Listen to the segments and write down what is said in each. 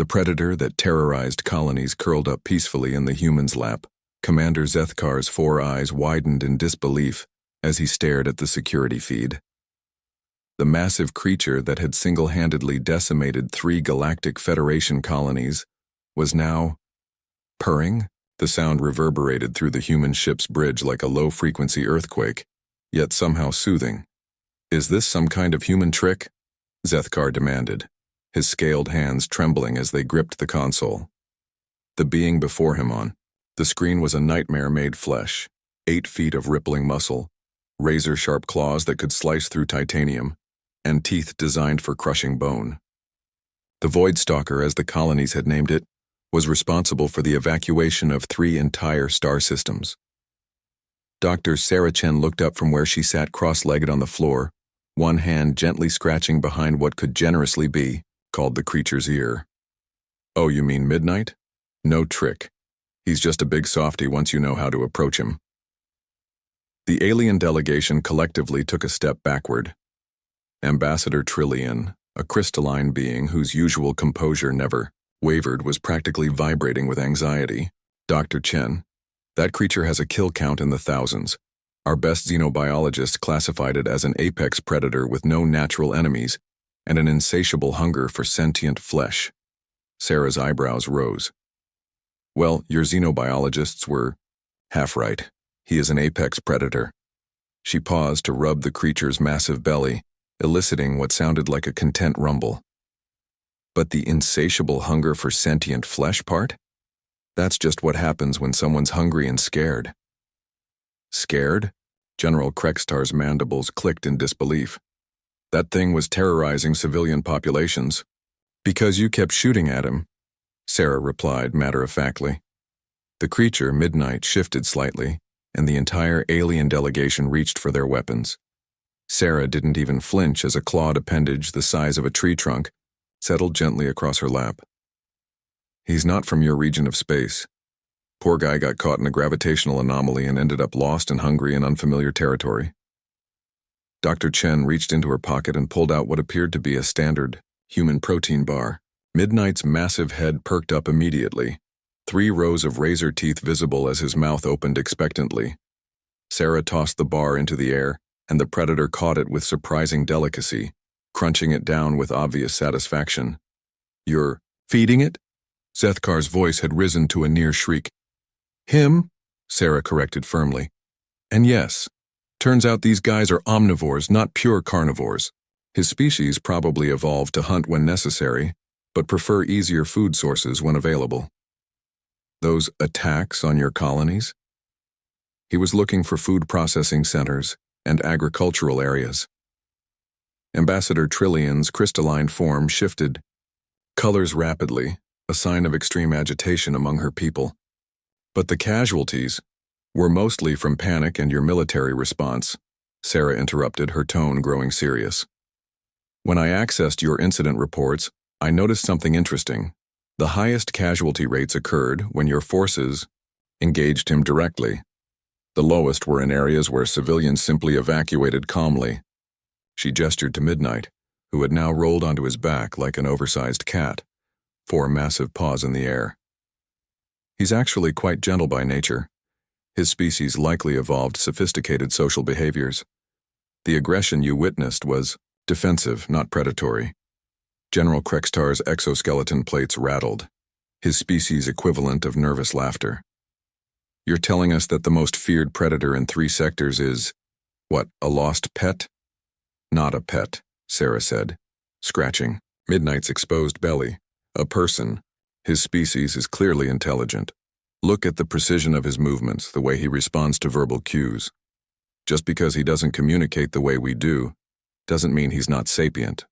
The predator that terrorized colonies curled up peacefully in the human's lap. Commander Zethkar's 4 eyes widened in disbelief as he stared at the security feed. The massive creature that had single-handedly decimated 3 Galactic Federation colonies was now purring. The sound reverberated through the human ship's bridge like a low-frequency earthquake, yet somehow soothing. "Is this some kind of human trick?" Zethkar demanded, his scaled hands trembling as they gripped the console. The being before him on the screen was a nightmare made flesh, 8 feet of rippling muscle, razor-sharp claws that could slice through titanium, and teeth designed for crushing bone. The Voidstalker, as the colonies had named it, was responsible for the evacuation of 3 entire star systems. Dr. Sarah Chen looked up from where she sat cross-legged on the floor, one hand gently scratching behind what could generously be called the creature's ear. "Oh, you mean Midnight? No trick. He's just a big softy once you know how to approach him." The alien delegation collectively took a step backward. Ambassador Trillian, a crystalline being whose usual composure never wavered, was practically vibrating with anxiety. "Dr. Chen, that creature has a kill count in the thousands. Our best xenobiologist classified it as an apex predator with no natural enemies and an insatiable hunger for sentient flesh." Sarah's eyebrows rose. "Well, your xenobiologists were half right. He is an apex predator." She paused to rub the creature's massive belly, eliciting what sounded like a content rumble. "But the insatiable hunger for sentient flesh part? That's just what happens when someone's hungry and scared." "Scared?" General Krekstar's mandibles clicked in disbelief. "That thing was terrorizing civilian populations." "Because you kept shooting at him," Sarah replied matter-of-factly. The creature, Midnight, shifted slightly, and the entire alien delegation reached for their weapons. Sarah didn't even flinch as a clawed appendage the size of a tree trunk settled gently across her lap. "He's not from your region of space. Poor guy got caught in a gravitational anomaly and ended up lost and hungry in unfamiliar territory." Dr. Chen reached into her pocket and pulled out what appeared to be a standard human protein bar. Midnight's massive head perked up immediately, 3 rows of razor teeth visible as his mouth opened expectantly. Sarah tossed the bar into the air, and the predator caught it with surprising delicacy, crunching it down with obvious satisfaction. "You're feeding it?" Zethkar's voice had risen to a near shriek. "Him?" Sarah corrected firmly. "And yes, turns out these guys are omnivores, not pure carnivores. His species probably evolved to hunt when necessary, but prefer easier food sources when available." "Those attacks on your colonies?" He was looking for food processing centers and agricultural areas. Ambassador Trillian's crystalline form shifted colors rapidly, a sign of extreme agitation among her people. "But the casualties were mostly from panic and your military response," Sarah interrupted, her tone growing serious. "When I accessed your incident reports, I noticed something interesting. The highest casualty rates occurred when your forces engaged him directly. The lowest were in areas where civilians simply evacuated calmly." She gestured to Midnight, who had now rolled onto his back like an oversized cat, 4 massive paws in the air. "He's actually quite gentle by nature. His species likely evolved sophisticated social behaviors. The aggression you witnessed was defensive, not predatory." General Krekstar's exoskeleton plates rattled, his species equivalent of nervous laughter. "You're telling us that the most feared predator in 3 sectors is, what, a lost pet?" "Not a pet," Sarah said, scratching Midnight's exposed belly. "A person. His species is clearly intelligent. Look at the precision of his movements, the way he responds to verbal cues. Just because he doesn't communicate the way we do, doesn't mean he's not sapient."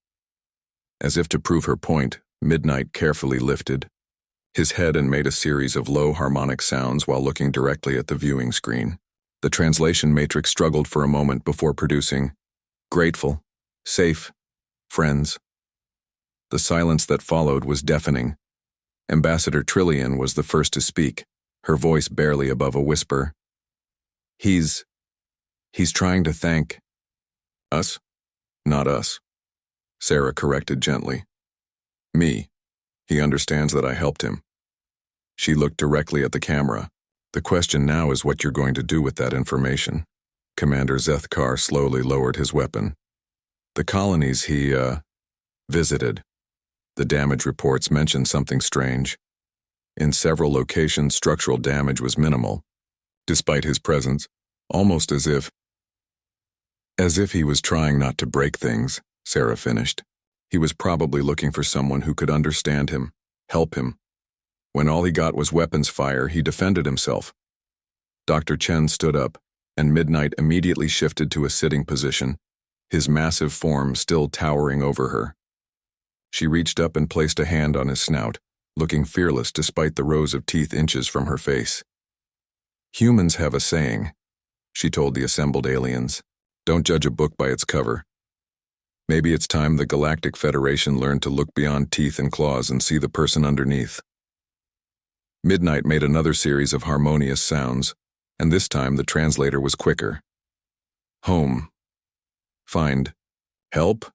As if to prove her point, Midnight carefully lifted his head and made a series of low harmonic sounds while looking directly at the viewing screen. The translation matrix struggled for a moment before producing, "Grateful, safe, friends." The silence that followed was deafening. Ambassador Trillian was the first to speak, her voice barely above a whisper. He's trying to thank us? Not us," Sarah corrected gently. "Me. He understands that I helped him. She looked directly at the camera. The question now is what you're going to do with that information. Commander Zethkar slowly lowered his weapon. The colonies he, visited. The damage reports mentioned something strange. In several locations, structural damage was minimal. Despite his presence, almost as if he was trying not to break things, Sarah finished. He was probably looking for someone who could understand him, help him. When all he got was weapons fire, he defended himself. Dr. Chen stood up, and Midnight immediately shifted to a sitting position, his massive form still towering over her. She reached up and placed a hand on his snout, looking fearless despite the rows of teeth inches from her face. Humans have a saying, she told the assembled aliens. Don't judge a book by its cover. Maybe it's time the Galactic Federation learned to look beyond teeth and claws and see the person underneath. Midnight made another series of harmonious sounds, and this time the translator was quicker. Home. Find. Help?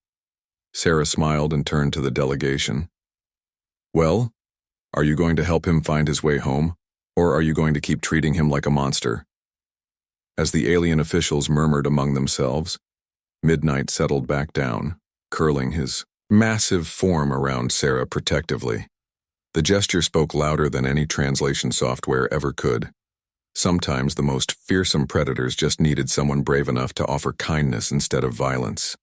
Sarah smiled and turned to the delegation. Well, are you going to help him find his way home, or are you going to keep treating him like a monster? As the alien officials murmured among themselves, Midnight settled back down, curling his massive form around Sarah protectively. The gesture spoke louder than any translation software ever could. Sometimes the most fearsome predators just needed someone brave enough to offer kindness instead of violence.